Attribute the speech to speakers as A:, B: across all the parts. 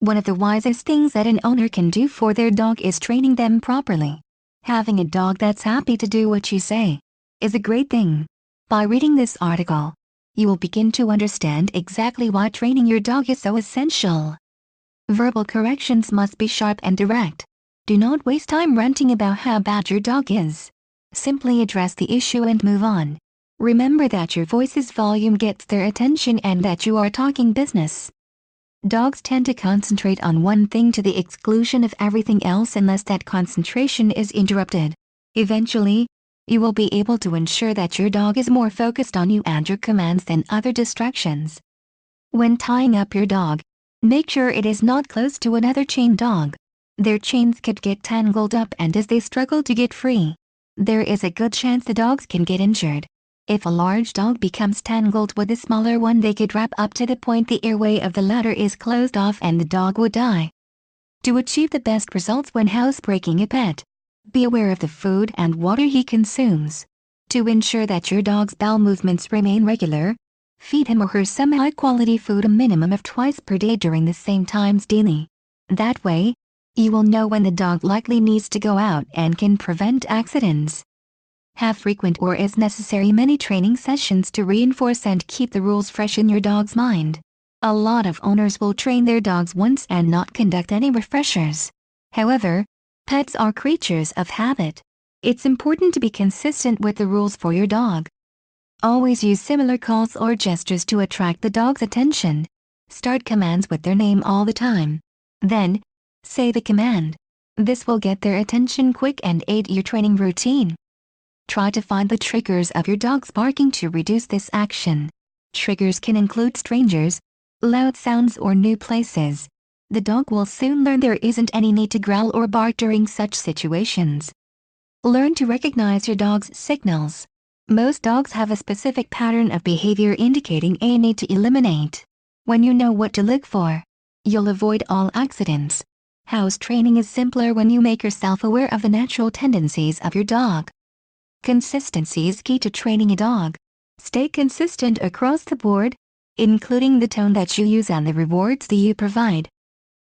A: One of the wisest things that an owner can do for their dog is training them properly. Having a dog that's happy to do what you say is a great thing. By reading this article, you will begin to understand exactly why training your dog is so essential. Verbal corrections must be sharp and direct. Do not waste time ranting about how bad your dog is. Simply address the issue and move on. Remember that your voice's volume gets their attention and that you are talking business. Dogs tend to concentrate on one thing to the exclusion of everything else unless that concentration is interrupted. Eventually, you will be able to ensure that your dog is more focused on you and your commands than other distractions. When tying up your dog, make sure it is not close to another chained dog. Their chains could get tangled up, and as they struggle to get free, there is a good chance the dogs can get injured. If a large dog becomes tangled with a smaller one, they could wrap up to the point the airway of the latter is closed off and the dog would die. To achieve the best results when housebreaking a pet, be aware of the food and water he consumes. To ensure that your dog's bowel movements remain regular, feed him or her some high-quality food a minimum of twice per day during the same times daily. That way, you will know when the dog likely needs to go out and can prevent accidents. Have frequent or as necessary many training sessions to reinforce and keep the rules fresh in your dog's mind. A lot of owners will train their dogs once and not conduct any refreshers. However, pets are creatures of habit. It's important to be consistent with the rules for your dog. Always use similar calls or gestures to attract the dog's attention. Start commands with their name all the time. Then, say the command. This will get their attention quick and aid your training routine. Try to find the triggers of your dog's barking to reduce this action. Triggers can include strangers, loud sounds, or new places. The dog will soon learn there isn't any need to growl or bark during such situations. Learn to recognize your dog's signals. Most dogs have a specific pattern of behavior indicating a need to eliminate. When you know what to look for, you'll avoid all accidents. House training is simpler when you make yourself aware of the natural tendencies of your dog. Consistency is key to training a dog. Stay consistent across the board, including the tone that you use and the rewards that you provide.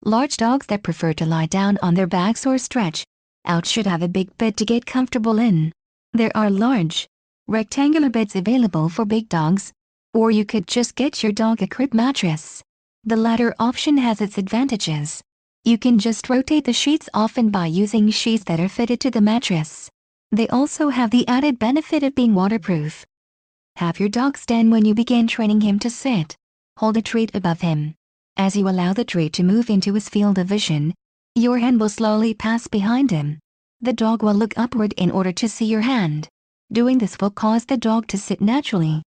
A: Large dogs that prefer to lie down on their backs or stretch out should have a big bed to get comfortable in. There are large, rectangular beds available for big dogs, or you could just get your dog a crib mattress. The latter option has its advantages. You can just rotate the sheets often by using sheets that are fitted to the mattress. They also have the added benefit of being waterproof. Have your dog stand when you begin training him to sit. Hold a treat above him. As you allow the treat to move into his field of vision, your hand will slowly pass behind him. The dog will look upward in order to see your hand. Doing this will cause the dog to sit naturally.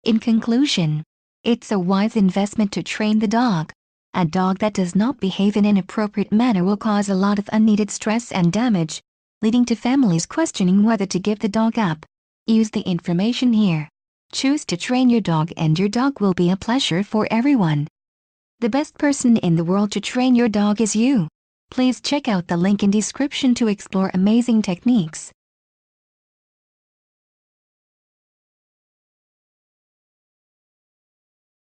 A: In conclusion, it's a wise investment to train the dog. A dog that does not behave in an appropriate manner will cause a lot of unneeded stress and damage, leading to families questioning whether to give the dog up. Use the information here. Choose to train your dog and your dog will be a pleasure for everyone. The best person in the world to train your dog is you. Please check out the link in description to explore amazing techniques.